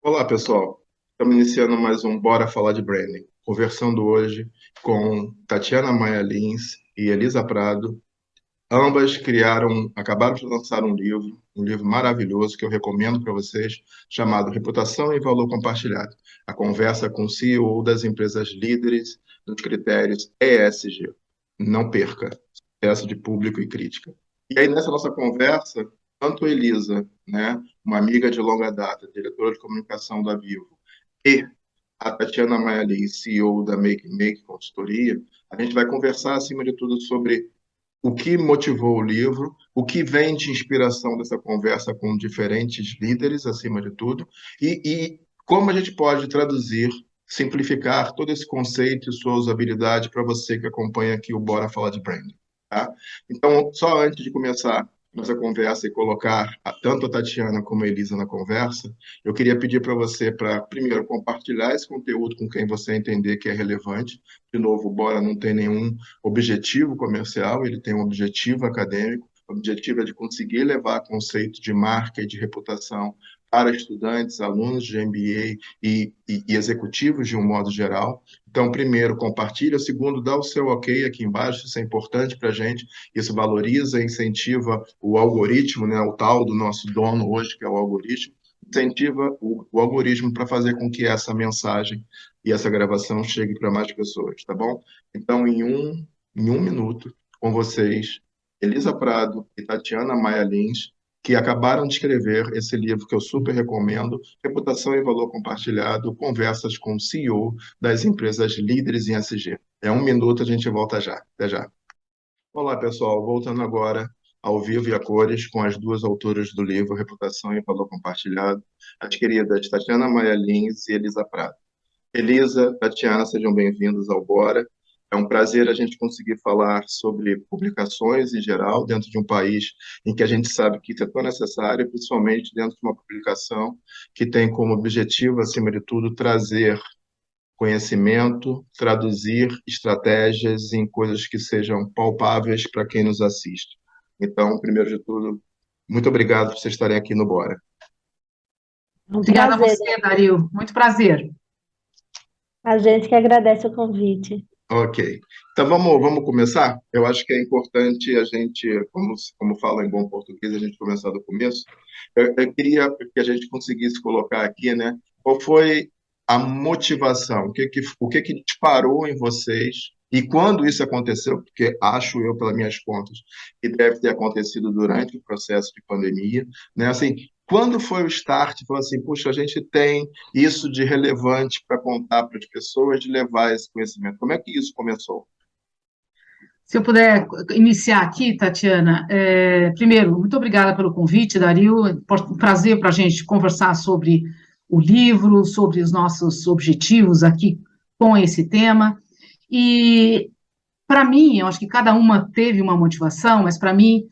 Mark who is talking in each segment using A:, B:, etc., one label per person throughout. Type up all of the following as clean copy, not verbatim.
A: Olá, pessoal. Estamos iniciando mais um Bora Falar de Branding. Conversando hoje com Tatiana Maia Lins e Elisa Prado. Ambas acabaram de lançar um livro maravilhoso que eu recomendo para vocês, chamado Reputação e Valor Compartilhado. A conversa com o CEO das empresas líderes nos critérios ESG. Não perca. Sucesso de público e crítica. E aí, nessa nossa conversa, tanto a Elisa, né, uma amiga de longa data, diretora de comunicação da Vivo, e a Tatiana Maia Lins, CEO da Make Make Consultoria, a gente vai conversar, acima de tudo, sobre o que motivou o livro, o que vem de inspiração dessa conversa com diferentes líderes, acima de tudo, e como a gente pode traduzir, simplificar todo esse conceito e sua usabilidade para você que acompanha aqui o Bora Falar de Branding. Tá? Então, só antes de começar nossa conversa e colocar tanto a Tatiana como a Elisa na conversa, eu queria pedir para você para, primeiro, compartilhar esse conteúdo com quem você entender que é relevante. De novo, o Bora não tem nenhum objetivo comercial, ele tem um objetivo acadêmico. O objetivo é de conseguir levar conceito de marca e de reputação para estudantes, alunos de MBA e executivos de um modo geral. Então, primeiro, compartilha. Segundo, dá o seu ok aqui embaixo, isso é importante para a gente. Isso valoriza, incentiva o algoritmo, né, o tal do nosso dono hoje, que é o algoritmo, incentiva o algoritmo para fazer com que essa mensagem e essa gravação chegue para mais pessoas, tá bom? Então, em um minuto, com vocês, Elisa Prado e Tatiana Maia Lins, que acabaram de escrever esse livro que eu super recomendo, Reputação e Valor Compartilhado, Conversas com o CEO das empresas líderes em SG. É um minuto, a gente volta já. Até já. Olá, pessoal. Voltando agora ao vivo e a cores com as duas autoras do livro Reputação e Valor Compartilhado, as queridas Tatiana Maia Lins e Elisa Prado. Elisa, Tatiana, sejam bem-vindos ao Bora. É um prazer a gente conseguir falar sobre publicações em geral, dentro de um país em que a gente sabe que isso é tão necessário, principalmente dentro de uma publicação que tem como objetivo, acima de tudo, trazer conhecimento, traduzir estratégias em coisas que sejam palpáveis para quem nos assiste. Então, primeiro de tudo, muito obrigado por vocês estarem aqui no Bora.
B: É um
C: Obrigada a
B: prazer.
C: você, Dario. Muito prazer.
B: A gente que agradece o convite.
A: Ok. Então vamos começar? Eu acho que é importante a gente, como fala em bom português, a gente começar do começo. Eu queria que a gente conseguisse colocar aqui, né? Qual foi a motivação? O que que disparou em vocês? E quando isso aconteceu, porque acho eu, pelas minhas contas, que deve ter acontecido durante o processo de pandemia, né? Assim, quando foi o start? Falou assim, puxa, a gente tem isso de relevante para contar para as pessoas, de levar esse conhecimento. Como é que isso começou?
C: Se eu puder iniciar aqui, Tatiana, primeiro, muito obrigada pelo convite, Dario. É um prazer para a gente conversar sobre o livro, sobre os nossos objetivos aqui com esse tema. E, para mim, eu acho que cada uma teve uma motivação, mas para mim,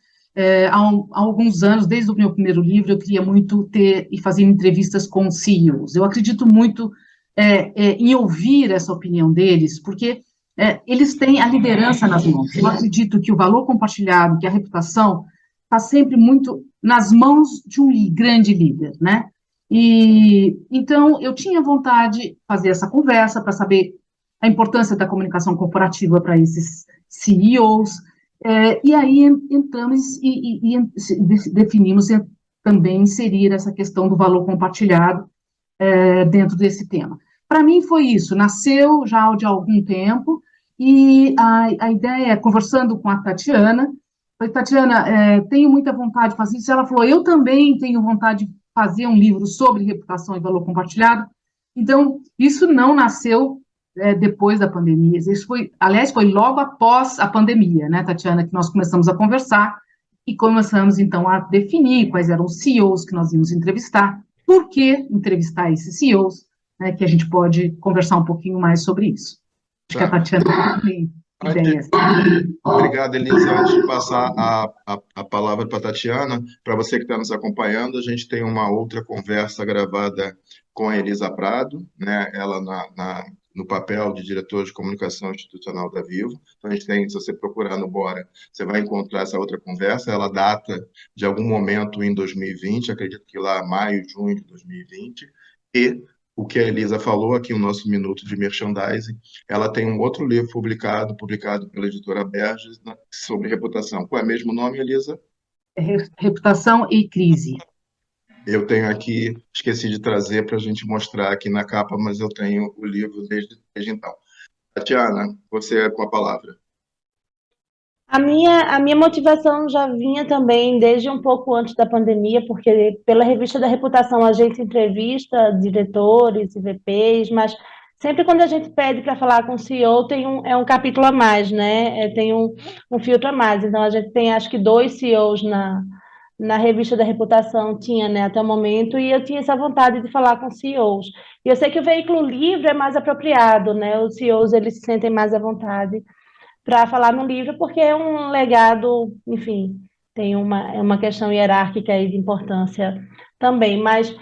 C: há alguns anos, desde o meu primeiro livro, eu queria muito ter e fazer entrevistas com CEOs. Eu acredito muito em ouvir essa opinião deles, porque eles têm a liderança nas mãos. Eu acredito que o valor compartilhado, que a reputação, está sempre muito nas mãos de um grande líder, né? E então eu tinha vontade de fazer essa conversa para saber a importância da comunicação corporativa para esses CEOs, e aí entramos e definimos também inserir essa questão do valor compartilhado dentro desse tema. Para mim foi isso, nasceu já de algum tempo, e a ideia, conversando com a Tatiana, falei, Tatiana, tenho muita vontade de fazer isso. Ela falou, eu também tenho vontade de fazer um livro sobre reputação e valor compartilhado. Então, isso não nasceu depois da pandemia, isso foi, aliás, foi logo após a pandemia, né, Tatiana, que nós começamos a conversar e começamos, então, a definir quais eram os CEOs que nós íamos entrevistar, por que entrevistar esses CEOs, né, que a gente pode conversar um pouquinho mais sobre isso. Acho que a
A: Tá.
C: Tatiana tem
A: Antes,
C: ideias.
A: obrigado, Elisa. Antes de passar a palavra para a Tatiana, para você que está nos acompanhando, a gente tem uma outra conversa gravada com a Elisa Prado, né? Ela no papel de diretor de comunicação institucional da Vivo. Então, a gente tem, se você procurar no Bora, você vai encontrar essa outra conversa. Ela data de algum momento em 2020, acredito que lá maio, junho de 2020. E o que a Elisa falou aqui, o nosso Minuto de Merchandising, ela tem um outro livro publicado pela editora Berges, né, sobre reputação. Qual é o mesmo nome, Elisa?
C: Reputação e crise.
A: Eu tenho aqui, esqueci de trazer para a gente mostrar aqui na capa, mas eu tenho o livro desde então. Tatiana, você é com a palavra.
B: A minha motivação já vinha também desde um pouco antes da pandemia, porque pela revista da Reputação a gente entrevista diretores e VPs, mas sempre quando a gente pede para falar com o CEO é um capítulo a mais, né? Tem um filtro a mais. Então a gente tem acho que 2 CEOs na revista da Reputação, tinha, né, até o momento, e eu tinha essa vontade de falar com CEOs. E eu sei que o veículo livre é mais apropriado, né? Os CEOs eles se sentem mais à vontade para falar no livro, porque é um legado, enfim, tem uma questão hierárquica aí de importância também, mas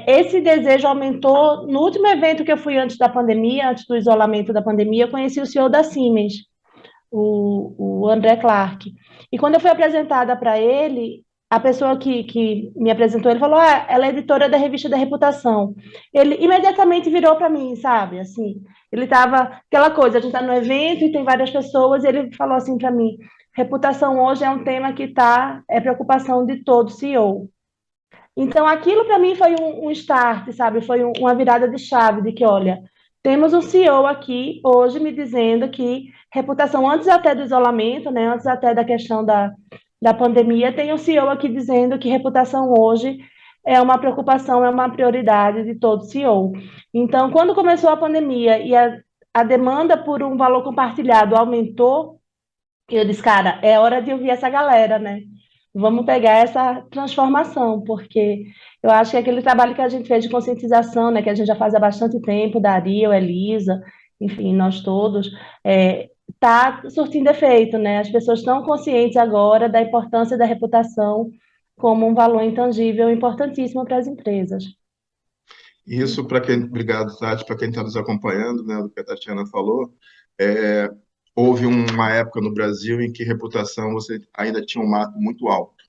B: esse desejo aumentou no último evento que eu fui antes da pandemia, antes do isolamento da pandemia, eu conheci o CEO da Siemens, o André Clark, e quando eu fui apresentada para ele, a pessoa que me apresentou, ele falou, ela é editora da revista da Reputação. Ele imediatamente virou para mim, sabe, assim, ele estava, aquela coisa, a gente está no evento e tem várias pessoas, e ele falou assim para mim, reputação hoje é um tema que é preocupação de todo CEO. Então, aquilo para mim foi um start, sabe? Foi uma virada de chave de que, olha, temos um CEO aqui hoje me dizendo que reputação, antes até do isolamento, né, antes até da questão da pandemia, tem um CEO aqui dizendo que reputação hoje é uma preocupação, é uma prioridade de todo CEO. Então, quando começou a pandemia e a demanda por um valor compartilhado aumentou, eu disse, cara, é hora de ouvir essa galera, né? Vamos pegar essa transformação, porque eu acho que aquele trabalho que a gente fez de conscientização, né, que a gente já faz há bastante tempo, Dario, Elisa, enfim, nós todos, está surtindo efeito, né? As pessoas estão conscientes agora da importância da reputação como um valor intangível importantíssimo para as empresas.
A: Isso para quem, obrigado, Tati, para quem está nos acompanhando, né, do que a Tatiana falou, é, houve uma época no Brasil em que reputação você ainda tinha um marco muito alto.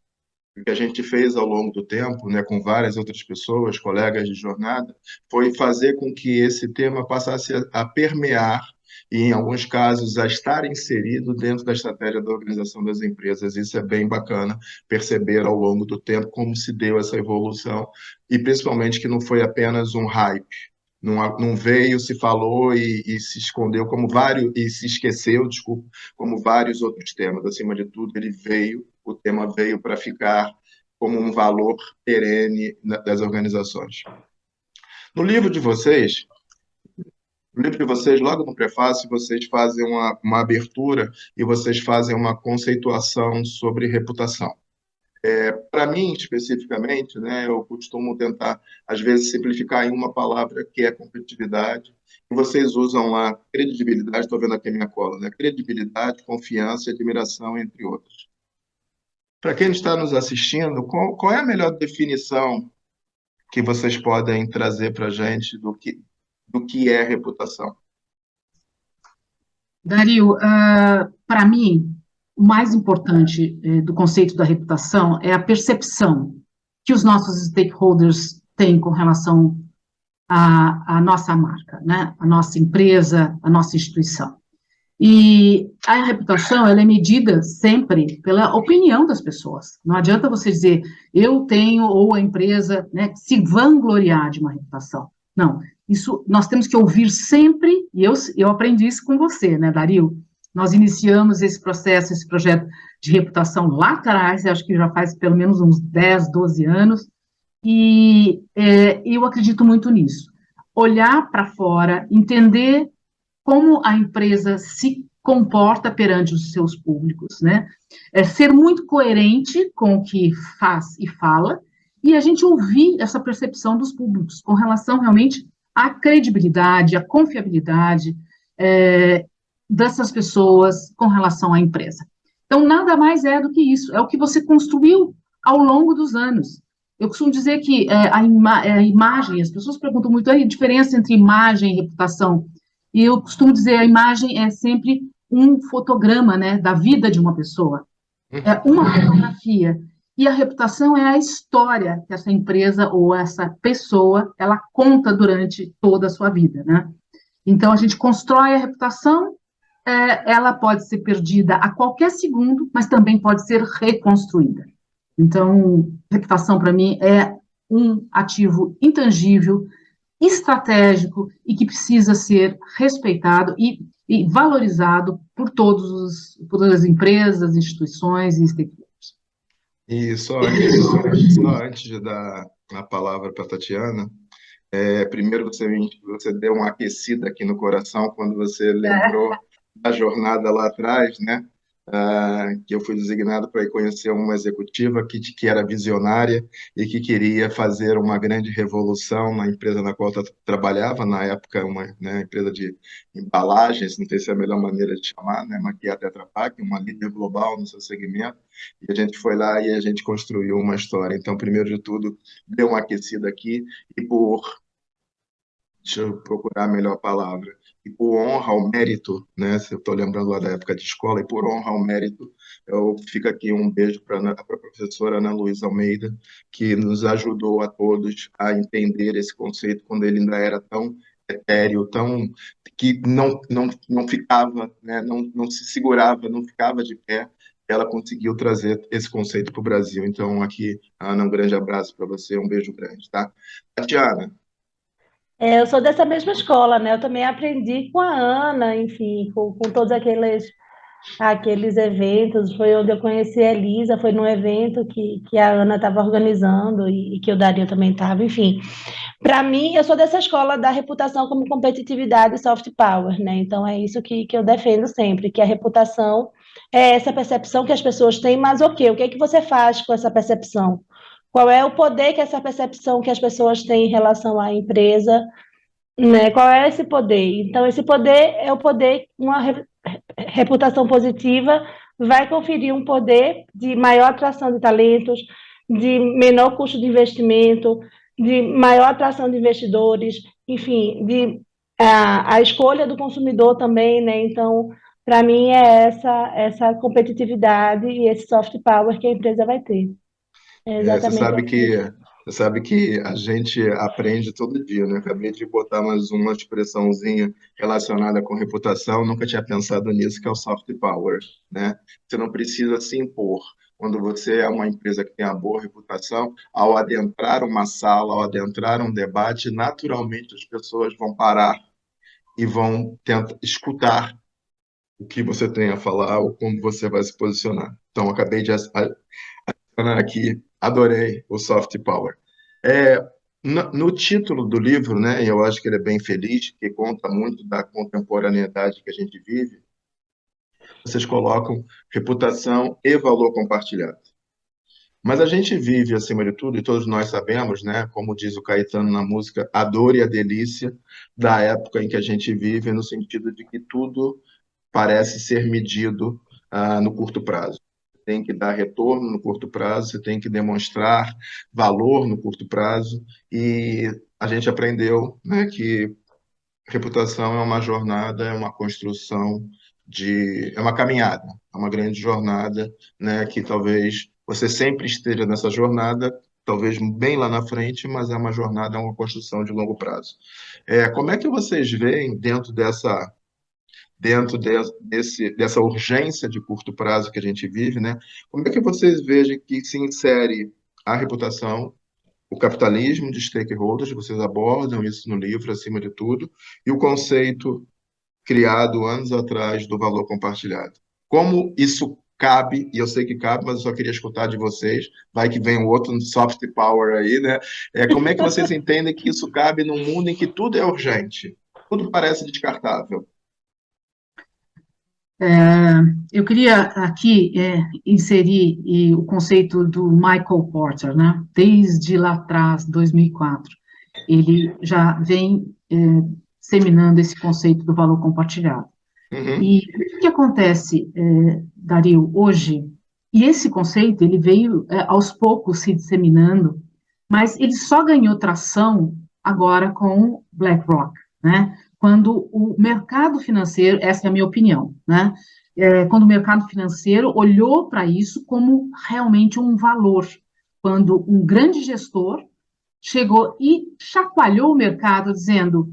A: O que a gente fez ao longo do tempo, né, com várias outras pessoas, colegas de jornada, foi fazer com que esse tema passasse a permear e, em alguns casos, a estar inserido dentro da estratégia da organização das empresas. Isso é bem bacana perceber ao longo do tempo como se deu essa evolução e, principalmente, que não foi apenas um hype. Não veio, se falou e se escondeu como vários, e se esqueceu, desculpa, como vários outros temas. Acima de tudo, o tema veio para ficar como um valor perene das organizações. No livro de vocês, logo no prefácio, vocês fazem uma abertura e vocês fazem uma conceituação sobre reputação. Para mim, especificamente, né, eu costumo tentar, às vezes, simplificar em uma palavra que é competitividade. E vocês usam lá credibilidade, estou vendo aqui a minha cola, né? Credibilidade, confiança e admiração, entre outros. Para quem está nos assistindo, qual é a melhor definição que vocês podem trazer para a gente do que é reputação?
C: Dario, para mim, o mais importante do conceito da reputação é a percepção que os nossos stakeholders têm com relação à nossa marca, né? A nossa empresa, a nossa instituição. E a reputação, ela é medida sempre pela opinião das pessoas. Não adianta você dizer, eu tenho, ou a empresa, né, se vangloriar de uma reputação. Não, isso nós temos que ouvir sempre, e eu aprendi isso com você, né, Dario? Nós iniciamos esse processo, esse projeto de reputação lá atrás, acho que já faz pelo menos uns 10, 12 anos, e eu acredito muito nisso. Olhar para fora, entender como a empresa se comporta perante os seus públicos, né? Ser muito coerente com o que faz e fala, e a gente ouvir essa percepção dos públicos com relação realmente à credibilidade, à confiabilidade dessas pessoas com relação à empresa. Então, nada mais é do que isso, é o que você construiu ao longo dos anos. Eu costumo dizer que a imagem, as pessoas perguntam muito a diferença entre imagem e reputação. E eu costumo dizer, a imagem é sempre um fotograma, né, da vida de uma pessoa. É uma fotografia. E a reputação é a história que essa empresa ou essa pessoa, ela conta durante toda a sua vida, né? Então, a gente constrói a reputação, ela pode ser perdida a qualquer segundo, mas também pode ser reconstruída. Então, reputação, para mim, é um ativo intangível, estratégico e que precisa ser respeitado e valorizado por todas as empresas, instituições e stakeholders.
A: E só antes de dar a palavra para a Tatiana, primeiro você deu uma aquecida aqui no coração quando você lembrou da jornada lá atrás, né? Que eu fui designado para ir conhecer uma executiva que era visionária e que queria fazer uma grande revolução na empresa na qual eu trabalhava, na época, né, empresa de embalagens, não sei se é a melhor maneira de chamar, né, mas que é a Tetra Pak, uma líder global no seu segmento, e a gente foi lá e a gente construiu uma história. Então, primeiro de tudo, deu uma aquecida aqui, e deixa eu procurar a melhor palavra. E por honra ao mérito, né? Se eu estou lembrando lá da época de escola, e por honra ao mérito, eu fico aqui um beijo para a professora Ana Luísa Almeida, que nos ajudou a todos a entender esse conceito quando ele ainda era tão etéreo, tão que não ficava, né? Não se segurava, não ficava de pé. Ela conseguiu trazer esse conceito para o Brasil. Então, aqui, Ana, um grande abraço para você, um beijo grande, tá? Tatiana.
B: Eu sou dessa mesma escola, né? Eu também aprendi com a Ana, enfim, com todos aqueles eventos. Foi onde eu conheci a Elisa, foi num evento que a Ana estava organizando e que o Dario também estava, enfim. Para mim, eu sou dessa escola da reputação como competitividade e soft power, né? Então é isso que eu defendo sempre, que a reputação é essa percepção que as pessoas têm, mas o quê? O que é que você faz com essa percepção? Qual é o poder que essa percepção que as pessoas têm em relação à empresa, né? Qual é esse poder? Então, esse poder é o poder, uma reputação positiva vai conferir um poder de maior atração de talentos, de menor custo de investimento, de maior atração de investidores, enfim, a escolha do consumidor também, né? Então, para mim é essa competitividade e esse soft power que a empresa vai ter. É
A: Você
B: exatamente
A: sabe
B: assim.
A: que a gente aprende todo dia, né? Acabei de botar mais uma expressãozinha relacionada com reputação, nunca tinha pensado nisso, que é o soft power, né? Você não precisa se impor. Quando você é uma empresa que tem uma boa reputação, ao adentrar uma sala, ao adentrar um debate, naturalmente as pessoas vão parar e vão tentar escutar o que você tem a falar ou como você vai se posicionar. Então, acabei de aqui, adorei o soft power. É, no título do livro, né, e eu acho que ele é bem feliz, que conta muito da contemporaneidade que a gente vive, vocês colocam reputação e valor compartilhado. Mas a gente vive, acima de tudo, e todos nós sabemos, né, como diz o Caetano na música, a dor e a delícia da época em que a gente vive, no sentido de que tudo parece ser medido no curto prazo. Você tem que dar retorno no curto prazo, você tem que demonstrar valor no curto prazo, e a gente aprendeu, né, que reputação é uma jornada, é uma construção é uma caminhada, é uma grande jornada, né, que talvez você sempre esteja nessa jornada, talvez bem lá na frente, mas é uma jornada, é uma construção de longo prazo. Como é que vocês veem dessa urgência de curto prazo que a gente vive, né? Como é que vocês vejam que se insere a reputação, o capitalismo de stakeholders, vocês abordam isso no livro, acima de tudo, e o conceito criado anos atrás do valor compartilhado? Como isso cabe, e eu sei que cabe, mas eu só queria escutar de vocês, vai que vem o outro soft power aí, né? Como é que vocês entendem que isso cabe num mundo em que tudo é urgente, tudo parece descartável?
C: Eu queria aqui inserir o conceito do Michael Porter, né? Desde lá atrás, 2004, ele já vem disseminando esse conceito do valor compartilhado.
A: Uhum.
C: E o que acontece, Dario, hoje? E esse conceito ele veio aos poucos se disseminando, mas ele só ganhou tração agora com BlackRock, né? Quando o mercado financeiro, essa é a minha opinião, né? quando o mercado financeiro olhou para isso como realmente um valor, quando um grande gestor chegou e chacoalhou o mercado dizendo,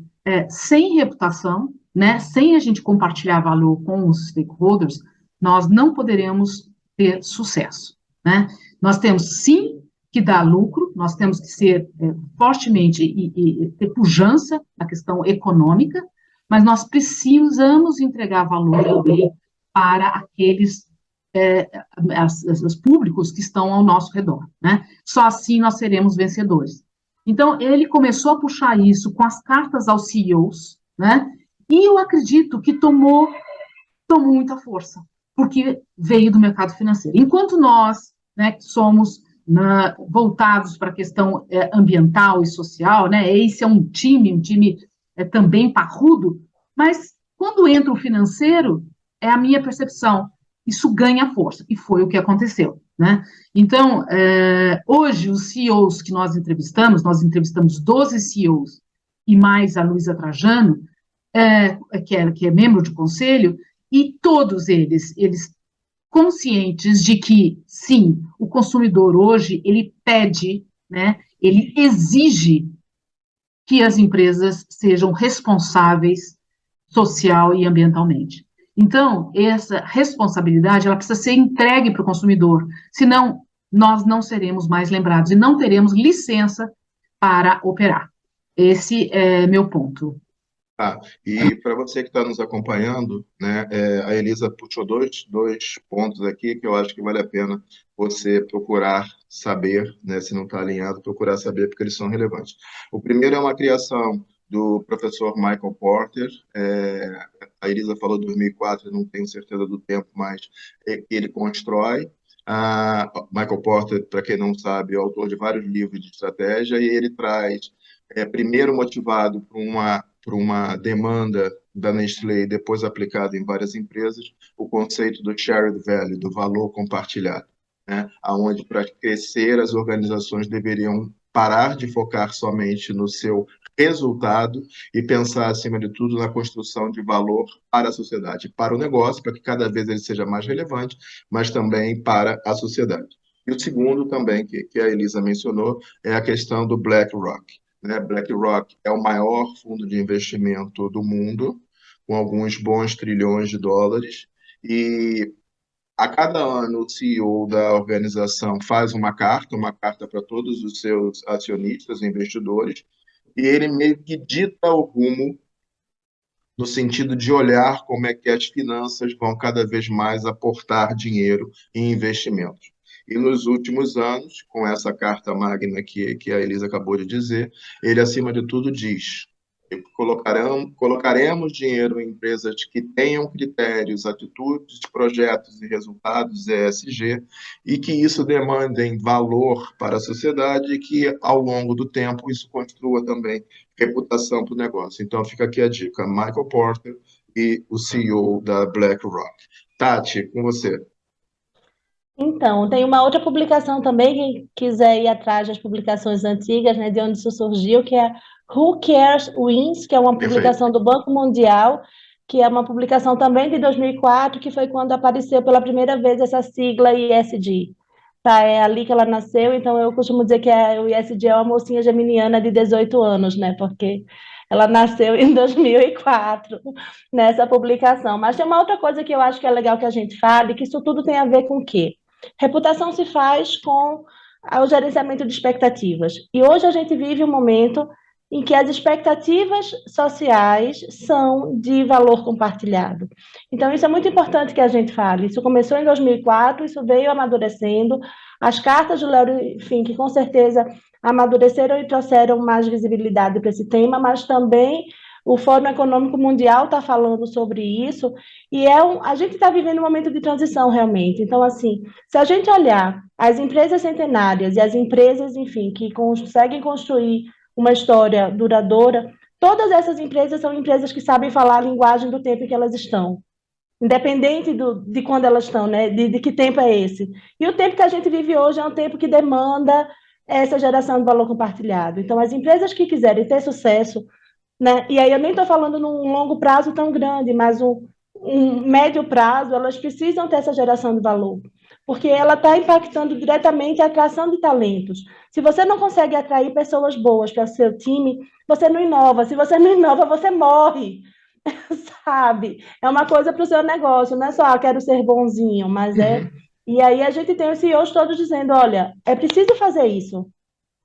C: sem reputação, né, sem a gente compartilhar valor com os stakeholders, nós não poderemos ter sucesso, né? Nós temos sim que dar lucro, nós temos que ser fortemente e ter pujança na questão econômica, mas nós precisamos entregar valor também para aqueles os públicos que estão ao nosso redor, né? Só assim nós seremos vencedores. Então, ele começou a puxar isso com as cartas aos CEOs, né? E eu acredito que tomou muita força, porque veio do mercado financeiro. Enquanto nós, né, que somos voltados para a questão ambiental e social, né? Esse é um time também parrudo, mas quando entra o financeiro, é a minha percepção, isso ganha força, e foi o que aconteceu, né? Então, hoje, os CEOs que nós entrevistamos 12 CEOs e mais a Luísa Trajano, que é membro de conselho, e todos eles conscientes de que, sim, o consumidor hoje, ele pede, né, ele exige que as empresas sejam responsáveis social e ambientalmente. Então, essa responsabilidade, ela precisa ser entregue para o consumidor, senão nós não seremos mais lembrados e não teremos licença para operar. Esse é meu ponto.
A: E para você que está nos acompanhando, né, a Elisa puxou dois pontos aqui que eu acho que vale a pena você procurar saber, né, se não está alinhado, procurar saber porque eles são relevantes. O primeiro é uma criação do professor Michael Porter, a Elisa falou 2004, eu não tenho certeza do tempo, mas ele constrói. Michael Porter, para quem não sabe, é autor de vários livros de estratégia e ele traz, primeiro motivado por uma demanda da Nestlé e depois aplicado em várias empresas, o conceito do shared value, do valor compartilhado, né? Onde para crescer as organizações deveriam parar de focar somente no seu resultado e pensar, acima de tudo, na construção de valor para a sociedade, para o negócio, para que cada vez ele seja mais relevante, mas também para a sociedade. E o segundo também, que a Elisa mencionou, é a questão do BlackRock. Né? BlackRock é o maior fundo de investimento do mundo, com alguns bons trilhões de dólares, e a cada ano o CEO da organização faz uma carta para todos os seus acionistas, investidores, e ele meio que dita o rumo no sentido de olhar como é que as finanças vão cada vez mais aportar dinheiro em investimentos. E nos últimos anos, com essa carta magna que a Elisa acabou de dizer, ele, acima de tudo, diz: colocaremos dinheiro em empresas que tenham critérios, atitudes, projetos e resultados ESG, e que isso demandem valor para a sociedade e que, ao longo do tempo, isso construa também reputação para o negócio. Então, fica aqui a dica: Michael Porter e o CEO da BlackRock. Tati, com você.
B: Então, tem uma outra publicação também, quem quiser ir atrás das publicações antigas, né, de onde isso surgiu, que é Who Cares Wins, que é uma publicação do Banco Mundial, que é uma publicação também de 2004, que foi quando apareceu pela primeira vez essa sigla ESG. Tá, é ali que ela nasceu, então eu costumo dizer que o ESG é uma mocinha geminiana de 18 anos, né, porque ela nasceu em 2004, nessa publicação. Mas tem uma outra coisa que eu acho que é legal que a gente fale, que isso tudo tem a ver com o quê? Reputação se faz com o gerenciamento de expectativas. E hoje a gente vive um momento em que as expectativas sociais são de valor compartilhado. Então, isso é muito importante que a gente fale. Isso começou em 2004, isso veio amadurecendo. As cartas do Larry Fink, com certeza, amadureceram e trouxeram mais visibilidade para esse tema, mas também o Fórum Econômico Mundial está falando sobre isso, e a gente está vivendo um momento de transição, realmente. Então, assim, se a gente olhar as empresas centenárias e as empresas, enfim, que conseguem construir uma história duradoura, todas essas empresas são empresas que sabem falar a linguagem do tempo em que elas estão, independente de quando elas estão, né? De que tempo é esse. E o tempo que a gente vive hoje é um tempo que demanda essa geração de valor compartilhado. Então, as empresas que quiserem ter sucesso, né? E aí eu nem estou falando num longo prazo tão grande, mas um médio prazo, elas precisam ter essa geração de valor, porque ela está impactando diretamente a atração de talentos. Se você não consegue atrair pessoas boas para o seu time, você não inova. Se você não inova, você morre, sabe? É uma coisa para o seu negócio, não é só, quero ser bonzinho, mas é...
A: Uhum.
B: E aí a gente tem os CEOs todos dizendo, olha, é preciso fazer isso.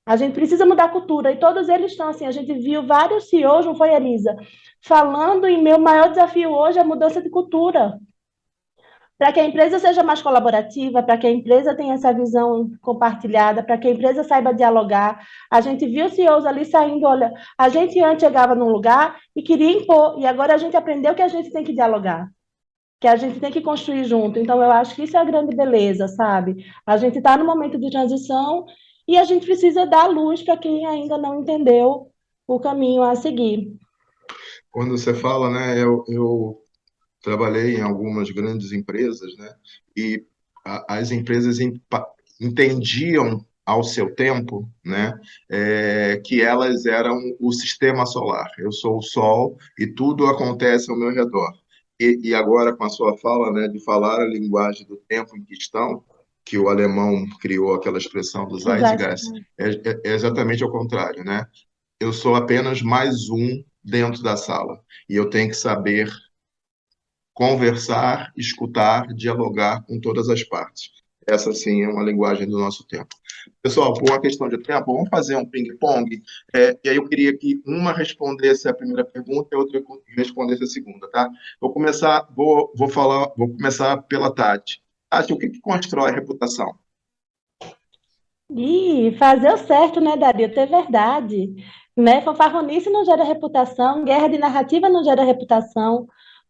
B: A gente precisa mudar a cultura, e todos eles estão assim, a gente viu vários CEOs, não foi, Elisa, falando em meu maior desafio hoje é a mudança de cultura, para que a empresa seja mais colaborativa, para que a empresa tenha essa visão compartilhada, para que a empresa saiba dialogar. A gente viu CEOs ali saindo, olha, a gente antes chegava num lugar e queria impor, e agora a gente aprendeu que a gente tem que dialogar, que a gente tem que construir junto. Então, eu acho que isso é a grande beleza, sabe? A gente está no momento de transição e a gente precisa dar luz para quem ainda não entendeu o caminho a seguir.
A: Quando você fala, né, eu trabalhei em algumas grandes empresas, né, e as empresas entendiam ao seu tempo, né, que elas eram o sistema solar. Eu sou o Sol e tudo acontece ao meu redor. E agora, com a sua fala, né, de falar a linguagem do tempo em que estão, que o alemão criou aquela expressão do Zeitgeist, é exatamente ao contrário, né? Eu sou apenas mais um dentro da sala e eu tenho que saber conversar, escutar, dialogar com todas as partes. Essa, sim, é uma linguagem do nosso tempo. Pessoal, por uma questão de tempo, vamos fazer um ping-pong. E aí eu queria que uma respondesse a primeira pergunta e a outra respondesse a segunda, tá? Vou começar pela Tati. Tati, o que constrói reputação?
B: E fazer o certo, né, Dario? Ter verdade. Né? Fanfarronice não gera reputação, guerra de narrativa não gera reputação,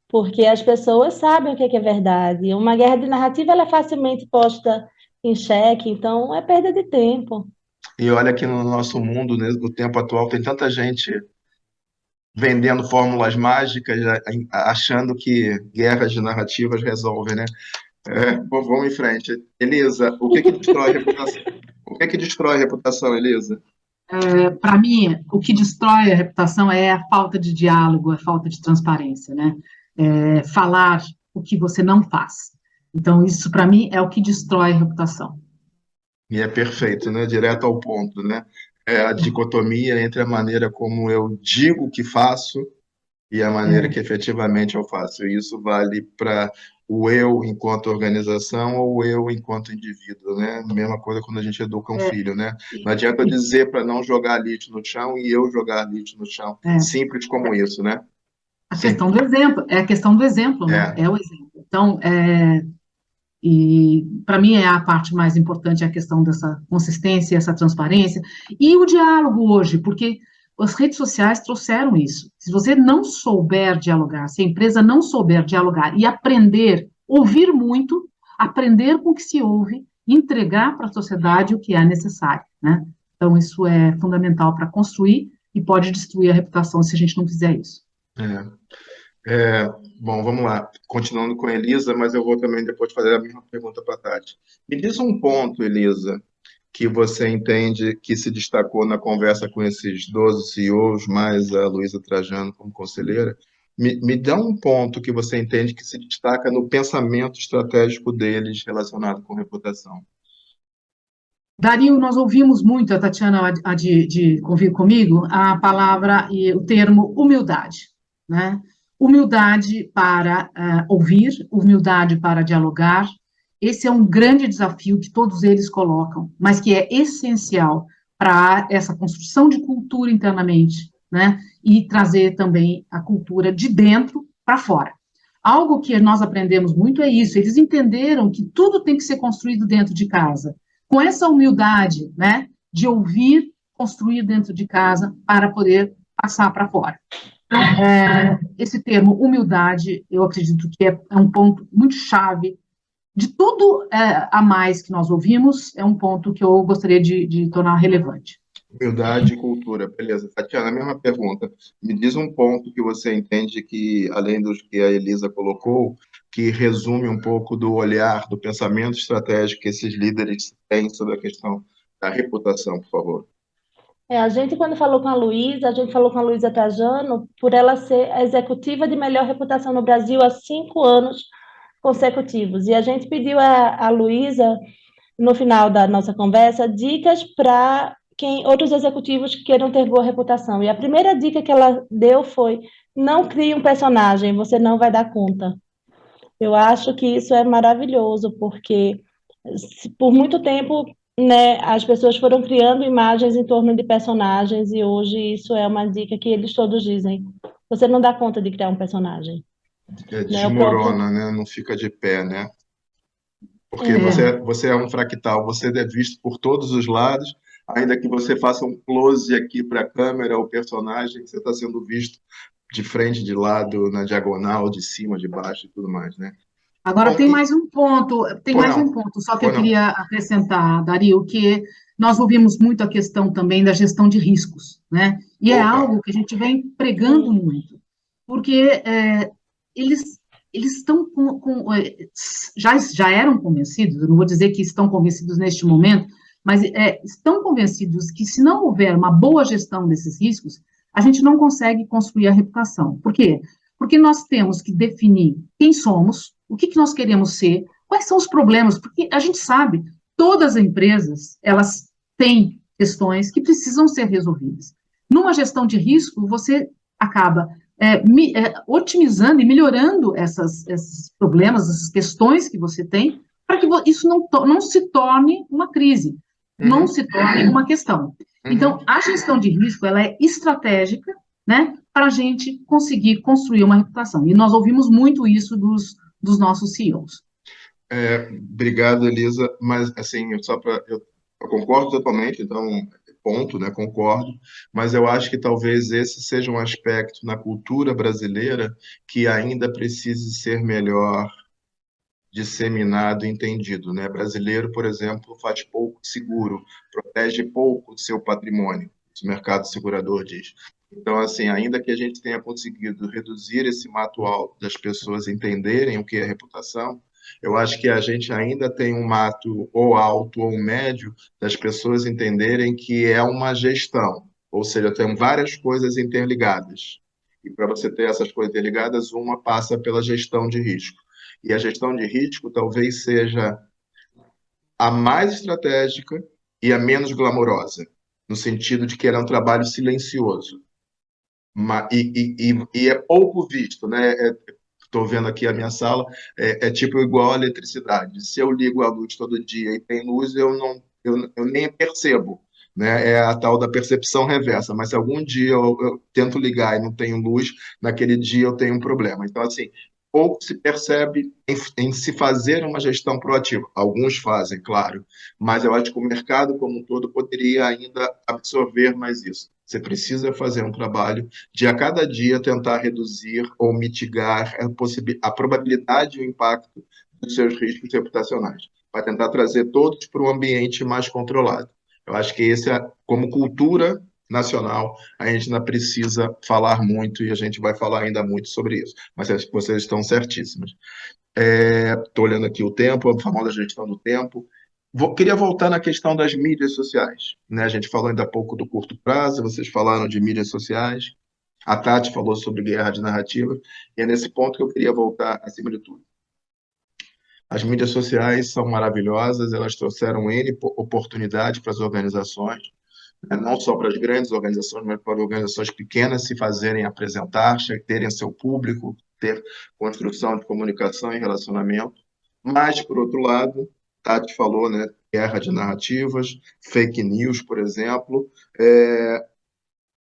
B: porque as pessoas sabem o que é verdade. Uma guerra de narrativa ela é facilmente posta em xeque, então é perda de tempo.
A: E olha que no nosso mundo, né, no tempo atual, tem tanta gente vendendo fórmulas mágicas, achando que guerras de narrativas resolvem, né? Vamos em frente. Elisa, o que que destrói a reputação? O que que destrói a reputação, Elisa?
C: Para mim, o que destrói a reputação é a falta de diálogo, a falta de transparência, né? Falar o que você não faz. Então, isso, para mim, é o que destrói a reputação.
A: E é perfeito, né? Direto ao ponto, né? É a dicotomia entre a maneira como eu digo que faço e a maneira que
C: É,
A: efetivamente eu faço. E isso vale para o eu enquanto organização ou o eu enquanto indivíduo, né? Mesma coisa quando a gente educa um
C: é,
A: filho, né? Não
C: e-
A: adianta eu
C: e-
A: dizer para não jogar lixo no chão e eu jogar lixo no chão.
C: é.
A: Simples como isso, né?
C: A questão
A: Simples.
C: do exemplo, é a questão do exemplo, né?
A: É,
C: É o exemplo. Então, e para mim é a parte mais importante a questão dessa consistência, essa transparência e o diálogo hoje, porque as redes sociais trouxeram isso. Se você não souber dialogar, se a empresa não souber dialogar e aprender, ouvir muito, aprender com o que se ouve, entregar para a sociedade o que é necessário, né? Então isso é fundamental para construir e pode destruir a reputação se a gente não fizer isso.
A: é. É, bom, vamos lá. Continuando com a Elisa, mas eu vou também depois fazer a mesma pergunta para a Tati. Me diz um ponto, Elisa, que você entende que se destacou na conversa com esses 12 CEOs, mais a Luísa Trajano como conselheira. Me dá um ponto que você entende que se destaca no pensamento estratégico deles relacionado com reputação.
C: Dario, nós ouvimos muito, a Tatiana há de convir comigo, a palavra e o termo humildade, né? Humildade para ouvir, humildade para dialogar. Esse é um grande desafio que todos eles colocam, mas que é essencial para essa construção de cultura internamente, né? E trazer também a cultura de dentro para fora. Algo que nós aprendemos muito é isso, eles entenderam que tudo tem que ser construído dentro de casa com essa humildade, né, de ouvir, construir dentro de casa para poder passar para fora. Então, esse termo humildade, eu acredito que é um ponto muito chave de tudo a mais que nós ouvimos, é um ponto que eu gostaria de tornar relevante.
A: Humildade e cultura, beleza. Tatiana, a mesma pergunta. Me diz um ponto que você entende que, além dos que a Elisa colocou, que resume um pouco do olhar, do pensamento estratégico que esses líderes têm sobre a questão da reputação, por favor.
B: A gente, quando falou com a Luísa, a gente falou com a Luísa Trajano por ela ser a executiva de melhor reputação no Brasil há 5 anos consecutivos. E a gente pediu a Luísa, no final da nossa conversa, dicas para quem outros executivos queiram ter boa reputação. E a primeira dica que ela deu foi: não crie um personagem, você não vai dar conta. Eu acho que isso é maravilhoso, porque por muito tempo, né, as pessoas foram criando imagens em torno de personagens e hoje isso é uma dica que eles todos dizem. Você não dá conta de criar um personagem, né? O próprio
A: Desmorona, né? Não fica de pé, né? Porque
C: É,
A: você é um fractal, você é visto por todos os lados, ainda que você faça um close aqui para a câmera, o personagem, você está sendo visto de frente, de lado, na diagonal, de cima, de baixo e tudo mais, né?
C: agora
A: Bom,
C: tem
A: pô
C: mais um
A: não,
C: ponto só que
A: pô
C: eu
A: não.
C: queria acrescentar, Dario, que nós ouvimos muito a questão também da gestão de riscos, né? E é
A: Opa,
C: algo que a gente vem pregando
B: sim,
C: muito, porque eles eles estão já eram convencidos, eu não vou dizer que estão convencidos neste momento, mas estão convencidos que se não houver uma boa gestão desses riscos, a gente não consegue construir a reputação. Por quê? Porque nós temos que definir quem somos, o que nós queremos ser, quais são os problemas, porque a gente sabe, todas as empresas, elas têm questões que precisam ser resolvidas. Numa gestão de risco, você acaba otimizando e melhorando esses problemas, essas questões que você tem, para que isso não se torne uma crise, não
A: uhum,
C: se torne uma questão.
A: uhum.
C: Então, a gestão de risco, ela é estratégica, né, para a gente conseguir construir uma reputação. E nós ouvimos muito isso dos nossos CEOs.
A: Obrigado, Elisa, mas assim, eu concordo totalmente, então, ponto, né? Concordo, mas eu acho que talvez esse seja um aspecto na cultura brasileira que ainda precise ser melhor disseminado e entendido, né? Brasileiro, por exemplo, faz pouco seguro, protege pouco o seu patrimônio, o mercado segurador diz. Então, assim, ainda que a gente tenha conseguido reduzir esse mato alto das pessoas entenderem o que é reputação, eu acho que a gente ainda tem um mato ou alto ou médio das pessoas entenderem que é uma gestão, ou seja, tem várias coisas interligadas. E para você ter essas coisas interligadas, uma passa pela gestão de risco. E a gestão de risco talvez seja a mais estratégica e a menos glamourosa, no sentido de que ela é um trabalho silencioso. E é pouco visto, né? Estou vendo aqui a minha sala, é tipo igual a eletricidade. Se eu ligo a luz todo dia e tem luz, eu nem percebo. Né? É a tal da percepção reversa. Mas se algum dia eu tento ligar e não tenho luz, naquele dia eu tenho um problema. Então, assim, pouco se percebe em se fazer uma gestão proativa. Alguns fazem, claro, mas eu acho que o mercado como um todo poderia ainda absorver mais isso. Você precisa fazer um trabalho de a cada dia tentar reduzir ou mitigar a probabilidade e o impacto dos seus riscos reputacionais, para tentar trazer todos para um ambiente mais controlado. Eu acho que esse, como cultura nacional, a gente ainda precisa falar muito e a gente vai falar ainda muito sobre isso. Mas vocês estão certíssimos. Estou olhando aqui o tempo, a famosa gestão do tempo. Queria voltar na questão das mídias sociais. Né? A gente falou ainda há pouco do curto prazo, vocês falaram de mídias sociais. A Tati falou sobre guerra de narrativas, e é nesse ponto que eu queria voltar acima de tudo. As mídias sociais são maravilhosas, elas trouxeram N oportunidades para as organizações, né? Não só para as grandes organizações, mas para organizações pequenas se fazerem apresentar, terem seu público, ter construção de comunicação e relacionamento. Mas, por outro lado, Tati falou, né, guerra de narrativas, fake news, por exemplo,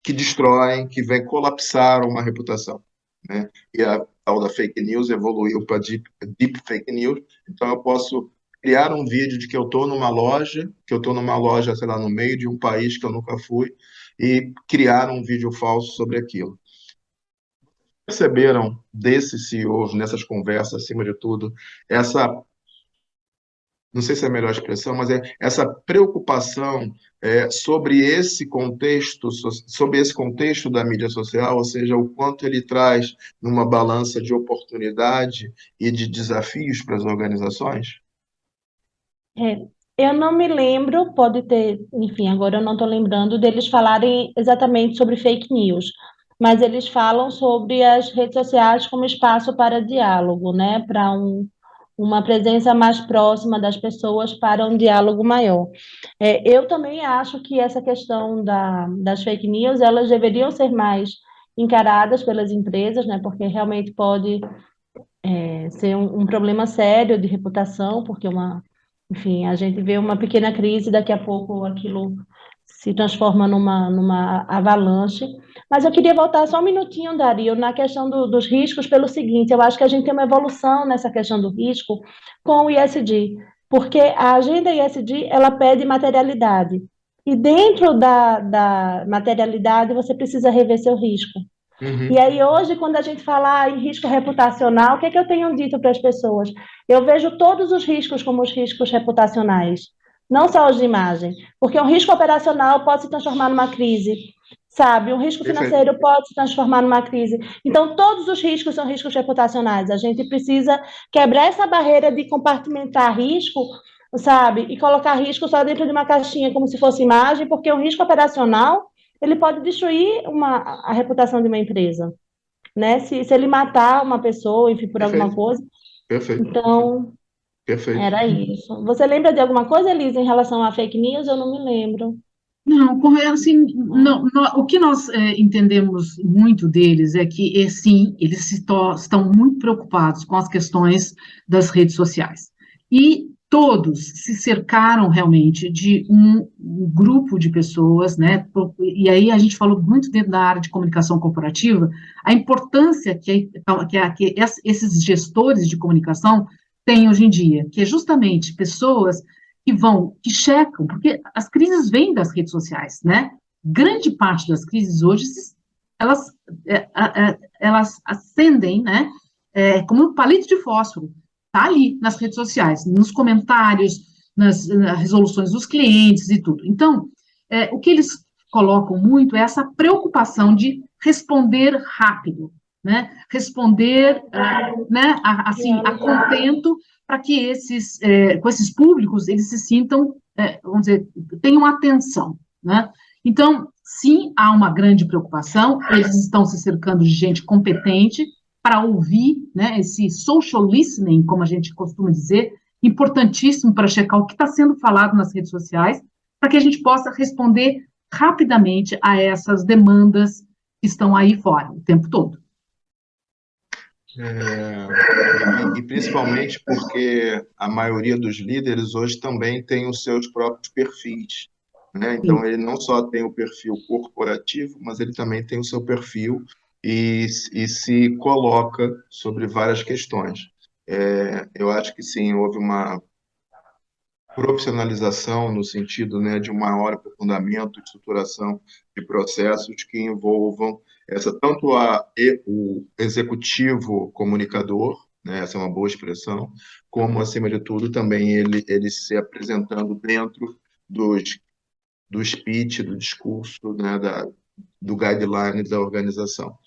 A: que destroem, que vêm colapsar uma reputação. Né? E a tal da fake news evoluiu para deep fake news. Então, eu posso criar um vídeo de que eu estou numa loja, sei lá, no meio de um país que eu nunca fui, e criar um vídeo falso sobre aquilo. Perceberam desses CEOs, nessas conversas, acima de tudo, essa, não sei se é a melhor expressão, mas é essa preocupação sobre esse contexto da mídia social, ou seja, o quanto ele traz numa balança de oportunidade e de desafios para as organizações?
B: Eu não me lembro, pode ter, enfim, agora eu não estou lembrando deles falarem exatamente sobre fake news, mas eles falam sobre as redes sociais como espaço para diálogo, né? Para uma presença mais próxima das pessoas para um diálogo maior. Eu também acho que essa questão das fake news, elas deveriam ser mais encaradas pelas empresas, né? Porque realmente pode ser um problema sério de reputação, porque enfim, a gente vê uma pequena crise, daqui a pouco aquilo se transforma numa avalanche. Mas eu queria voltar só um minutinho, Dario, na questão dos riscos, pelo seguinte, eu acho que a gente tem uma evolução nessa questão do risco com o ISD, porque a agenda ISD, ela pede materialidade, e dentro da materialidade você precisa rever seu risco. E
A: Uhum.
B: aí, hoje, quando a gente fala em risco reputacional, o que é que eu tenho dito para as pessoas? Eu vejo todos os riscos como os riscos reputacionais, não só os de imagem, porque um risco operacional pode se transformar numa crise, sabe? Um risco
A: Perfeito.
B: financeiro pode se transformar numa crise. Então, todos os riscos são riscos reputacionais. A gente precisa quebrar essa barreira de compartimentar risco, sabe? E colocar risco só dentro de uma caixinha, como se fosse imagem, porque um risco operacional ele pode destruir a reputação de uma empresa, né? Se ele matar uma pessoa, enfim, por alguma
A: Perfeito.
B: coisa.
A: Perfeito.
B: Então,
A: Perfeito.
B: era isso. Você lembra de alguma coisa, Elisa, em relação a fake news? Eu não me lembro.
C: Não, assim, o que nós entendemos muito deles é que, sim, eles estão muito preocupados com as questões das redes sociais. E todos se cercaram realmente de um grupo de pessoas, né? E aí a gente falou muito dentro da área de comunicação corporativa, a importância que esses gestores de comunicação têm hoje em dia, que é justamente pessoas que checam, porque as crises vêm das redes sociais, né? Grande parte das crises hoje, elas, elas acendem, né? Como um palito de fósforo, tá ali nas redes sociais, nos comentários, nas resoluções dos clientes e tudo. Então, o que eles colocam muito é essa preocupação de responder rápido, né? Responder, né? Assim, a contento para que com esses públicos, eles se sintam, vamos dizer, tenham atenção, né? Então, sim, há uma grande preocupação, eles estão se cercando de gente competente para ouvir, né, esse social listening, como a gente costuma dizer, importantíssimo para checar o que está sendo falado nas redes sociais, para que a gente possa responder rapidamente a essas demandas que estão aí fora o tempo todo.
A: E principalmente porque a maioria dos líderes hoje também tem os seus próprios perfis, né? Então,
C: Sim.
A: ele não só tem o perfil corporativo, mas ele também tem o seu perfil e se coloca sobre várias questões. Eu acho que sim, houve uma profissionalização no sentido, né, de um maior aprofundamento e estruturação de processos que envolvam tanto o executivo comunicador, né, essa é uma boa expressão, como, acima de tudo, também ele se apresentando dentro dos, do speech, do discurso, né, do guideline da organização.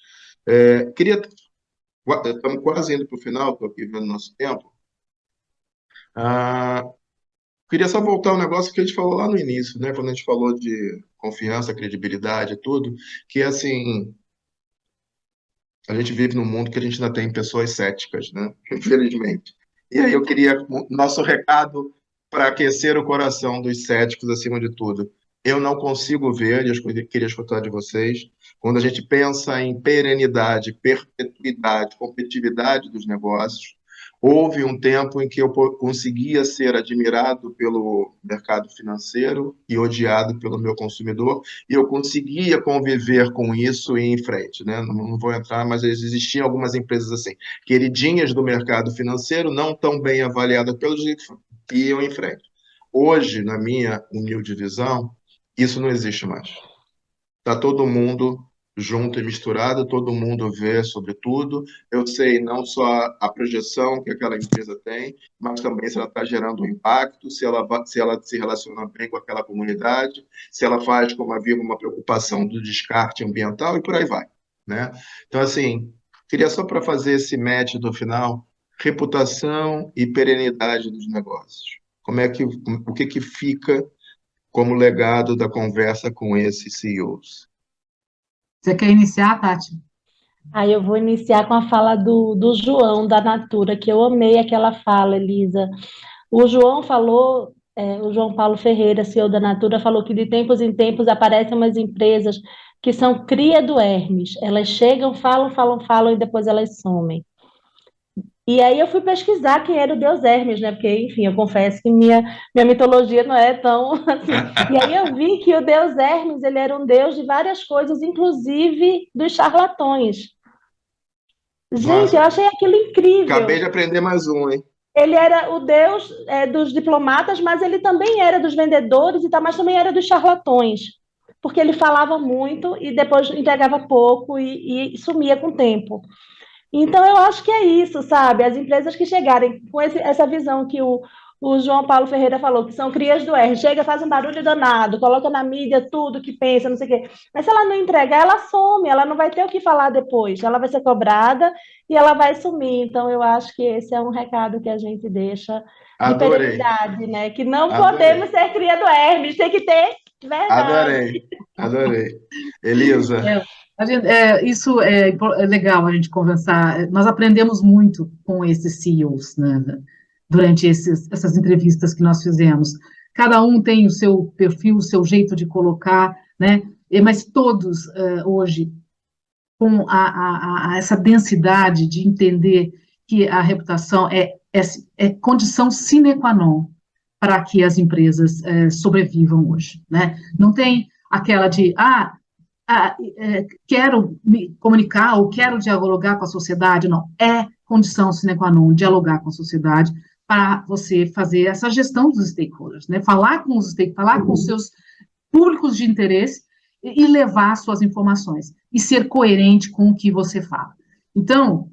A: Estamos quase indo para o final, estou aqui vendo nosso tempo. Ah, Queria só voltar ao negócio que a gente falou lá no início, né? Quando a gente falou de confiança, credibilidade e tudo, que assim, a gente vive num mundo que a gente ainda tem pessoas céticas, né? Infelizmente. E aí eu queria nosso recado para aquecer o coração dos céticos acima de tudo. Eu não consigo ver, e eu queria escutar de vocês, quando a gente pensa em perenidade, perpetuidade, competitividade dos negócios, houve um tempo em que eu conseguia ser admirado pelo mercado financeiro e odiado pelo meu consumidor, e eu conseguia conviver com isso e ir em frente, né? Não vou entrar, mas existiam algumas empresas assim, queridinhas do mercado financeiro, não tão bem avaliadas pelos que iam em frente. Hoje, na minha humilde visão, isso não existe mais. Está todo mundo junto e misturado, todo mundo vê sobre tudo. Eu sei não só a projeção que aquela empresa tem, mas também se ela está gerando um impacto, se ela se relaciona bem com aquela comunidade, se ela faz, como havia, uma preocupação do descarte ambiental e por aí vai, né? Então, assim, queria só para fazer esse match no final, reputação e perenidade dos negócios. o que que fica como legado da conversa com esses CEOs?
C: Você quer iniciar, Tati?
B: Aí eu vou iniciar com a fala do João, da Natura, que eu amei aquela fala, Elisa. O João falou, o João Paulo Ferreira, CEO da Natura, falou que de tempos em tempos aparecem umas empresas que são cria do Hermes. Elas chegam, falam, falam, falam e depois elas somem. E aí eu fui pesquisar quem era o deus Hermes, né? Porque, enfim, eu confesso que minha mitologia não é tão assim. E aí eu vi que o deus Hermes, ele era um deus de várias coisas, inclusive dos charlatões. Gente, eu
A: Nossa,
B: achei aquilo
A: acabei
B: incrível.
A: de aprender mais um, hein?
B: Ele era o deus, dos diplomatas, mas ele também era dos vendedores e tal, mas também era dos charlatões. Porque ele falava muito e depois entregava pouco e sumia com o tempo. Então, eu acho que é isso, sabe? As empresas que chegarem com essa visão que o João Paulo Ferreira falou, que são crias do R, chega, faz um barulho danado, coloca na mídia tudo que pensa, não sei o quê. Mas se ela não entregar, ela some, ela não vai ter o que falar depois. Ela vai ser cobrada e ela vai sumir. Então, eu acho que esse é um recado que a gente deixa de
A: Adorei,
B: perenidade, né? Que não podemos
A: adorei,
B: ser cria do Hermes, tem que ter verdade.
A: adorei, adorei. Elisa,
C: É, isso é legal a gente conversar. Nós aprendemos muito com esses CEOs, né, durante essas entrevistas que nós fizemos. Cada um tem o seu perfil, o seu jeito de colocar, né? Mas todos hoje com essa densidade de entender que a reputação é condição sine qua non para que as empresas sobrevivam hoje, né? Não tem aquela de quero me comunicar ou quero dialogar com a sociedade, não. É condição sine qua non dialogar com a sociedade para você fazer essa gestão dos stakeholders, né? Falar com os seus públicos de interesse e levar suas informações e ser coerente com o que você fala. Então,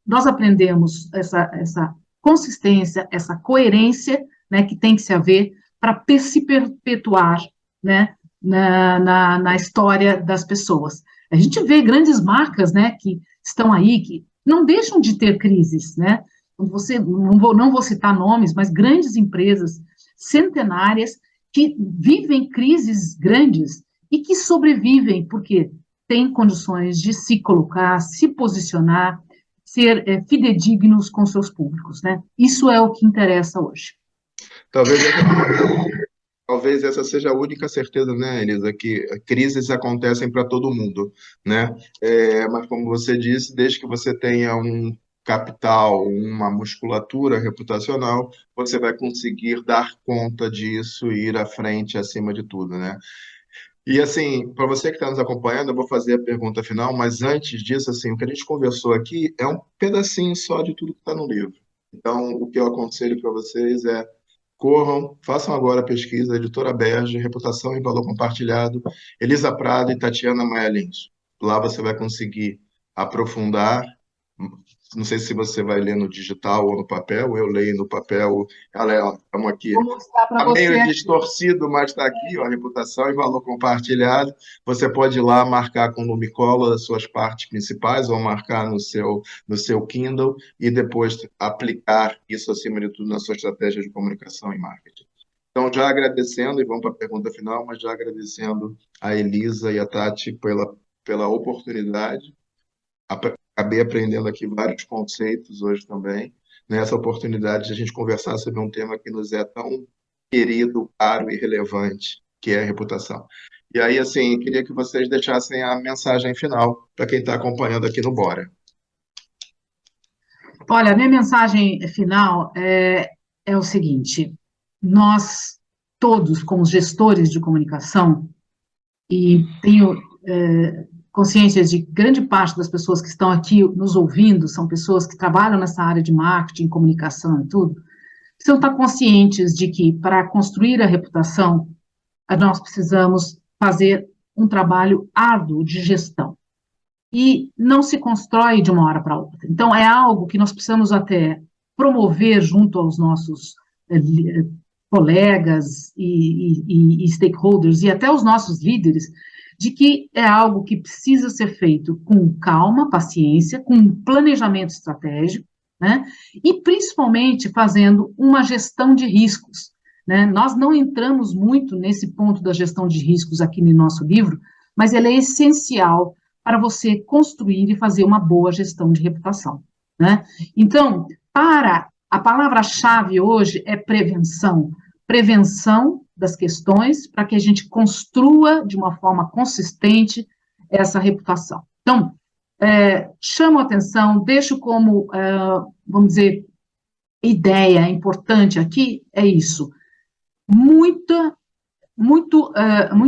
C: nós aprendemos essa consistência, essa coerência, né, que tem que se haver para se perpetuar, né, na história das pessoas. A gente vê grandes marcas, né, que estão aí, que não deixam de ter crises, né? Não vou citar nomes, mas grandes empresas centenárias que vivem crises grandes e que sobrevivem porque têm condições de se colocar, se posicionar, ser fidedignos com seus públicos, né? Isso é o que interessa hoje.
A: talvez talvez essa seja a única certeza, né, Elisa, que crises acontecem para todo mundo, né? Mas como você disse, desde que você tenha um capital, uma musculatura reputacional, você vai conseguir dar conta disso e ir à frente acima de tudo, né? E assim, para você que está nos acompanhando, eu vou fazer a pergunta final, mas antes disso, assim, o que a gente conversou aqui é um pedacinho só de tudo que está no livro. Então, o que eu aconselho para vocês é corram, façam agora a pesquisa, Editora Berge, Reputação e Valor Compartilhado, Elisa Prado e Tatiana Maia Lins. Lá você vai conseguir aprofundar. Não sei se você vai ler no digital ou no papel, eu leio no papel. Galera, estamos aqui.
C: Vou mostrar para
A: Está meio
C: você.
A: distorcido, mas está aqui, ó, reputação e valor compartilhado. Você pode ir lá marcar com o Lumicola as suas partes principais, ou marcar no seu Kindle, e depois aplicar isso, acima de tudo, na sua estratégia de comunicação e marketing. Então, já agradecendo, e vamos para a pergunta final, mas já agradecendo a Elisa e a Tati pela oportunidade. Acabei aprendendo aqui vários conceitos hoje também, nessa oportunidade de a gente conversar sobre um tema que nos é tão querido, caro e relevante, que é a reputação. E aí, assim, queria que vocês deixassem a mensagem final para quem está acompanhando aqui no Bora.
C: Olha, a minha mensagem final é o seguinte: nós todos, como gestores de comunicação, e tenho consciência de que grande parte das pessoas que estão aqui nos ouvindo são pessoas que trabalham nessa área de marketing, comunicação e tudo, precisam estar conscientes de que, para construir a reputação, nós precisamos fazer um trabalho árduo de gestão. E não se constrói de uma hora para outra. Então, é algo que nós precisamos até promover junto aos nossos colegas e stakeholders, e até os nossos líderes, de que é algo que precisa ser feito com calma, paciência, com planejamento estratégico, né? E principalmente fazendo uma gestão de riscos, né? Nós não entramos muito nesse ponto da gestão de riscos aqui no nosso livro, mas ele é essencial para você construir e fazer uma boa gestão de reputação, né? Então, a palavra-chave hoje é prevenção. Prevenção das questões para que a gente construa de uma forma consistente essa reputação. Então, chamo a atenção, deixo como, vamos dizer, ideia importante aqui, é isso. Muita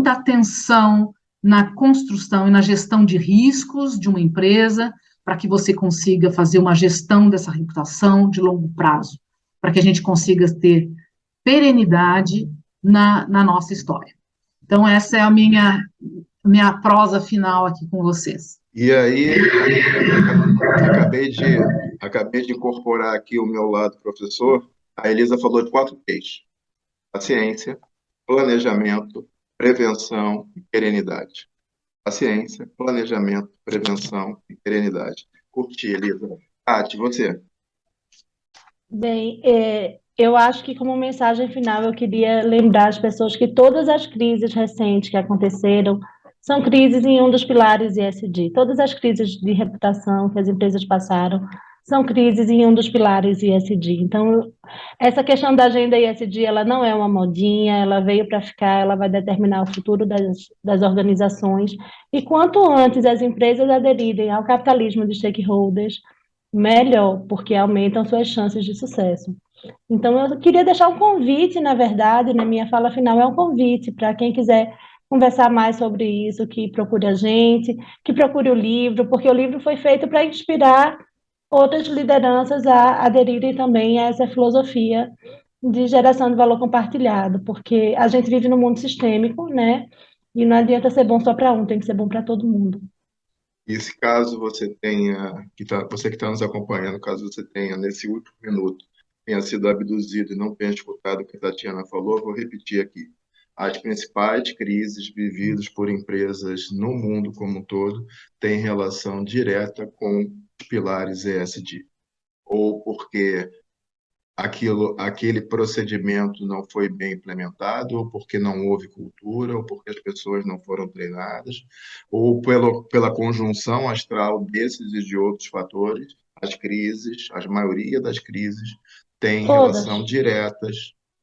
C: atenção na construção e na gestão de riscos de uma empresa, para que você consiga fazer uma gestão dessa reputação de longo prazo, para que a gente consiga ter perenidade na nossa história. Então, essa é a minha prosa final aqui com vocês.
A: E aí, acabei de incorporar aqui o meu lado professor. A Elisa falou de 4 P's: paciência, planejamento, prevenção e perenidade. Paciência, planejamento, prevenção e perenidade. Curti, Elisa. Tati, você?
B: Bem, eu acho que como mensagem final eu queria lembrar as pessoas que todas as crises recentes que aconteceram são crises em um dos pilares ESG. Todas as crises de reputação que as empresas passaram são crises em um dos pilares ESG. Então, essa questão da agenda ESG, ela não é uma modinha, ela veio para ficar, ela vai determinar o futuro das organizações. E quanto antes as empresas aderirem ao capitalismo de stakeholders, melhor, porque aumentam suas chances de sucesso. Então, eu queria deixar um convite, na verdade, na minha fala final, é um convite para quem quiser conversar mais sobre isso, que procure a gente, que procure o livro, porque o livro foi feito para inspirar outras lideranças a aderirem também a essa filosofia de geração de valor compartilhado, porque a gente vive num mundo sistêmico, né? E não adianta ser bom só para um, tem que ser bom para todo mundo.
A: E se caso você tenha, você que está nos acompanhando, caso você tenha, nesse último minuto, tenha sido abduzido e não tenha escutado o que a Tatiana falou, vou repetir aqui. As principais crises vividas por empresas no mundo como um todo têm relação direta com os pilares ESG. Ou porque aquele procedimento não foi bem implementado, ou porque não houve cultura, ou porque as pessoas não foram treinadas, ou pela conjunção astral desses e de outros fatores, as crises, a maioria das crises, tem relação
B: Todas.
A: diretas,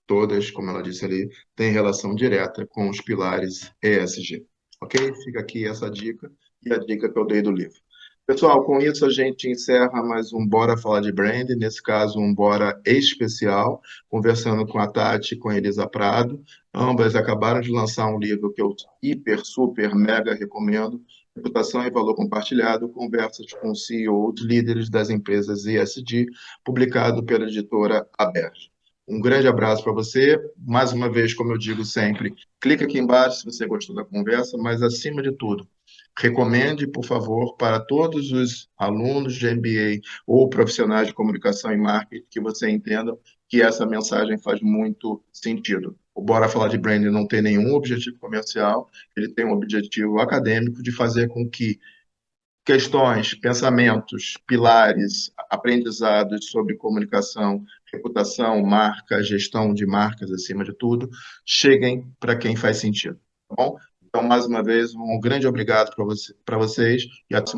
A: todas, como ela disse ali, tem relação direta com os pilares ESG. Ok? Fica aqui essa dica e a dica que eu dei do livro. Pessoal, com isso a gente encerra mais um Bora Falar de Brand, nesse caso um Bora especial, conversando com a Tati e com a Elisa Prado. Ambas acabaram de lançar um livro que eu hiper, super, mega recomendo, Reputação e Valor Compartilhado, Conversas com CEOs, líderes das empresas ESG, publicado pela editora Aberge. Um grande abraço para você. Mais uma vez, como eu digo sempre, clica aqui embaixo se você gostou da conversa, mas acima de tudo, recomende, por favor, para todos os alunos de MBA ou profissionais de comunicação e marketing que você entenda que essa mensagem faz muito sentido. O Bora Falar de Branding não tem nenhum objetivo comercial, ele tem um objetivo acadêmico de fazer com que questões, pensamentos, pilares, aprendizados sobre comunicação, reputação, marca, gestão de marcas, acima de tudo, cheguem para quem faz sentido, tá bom? Então, mais uma vez, um grande obrigado para vocês e até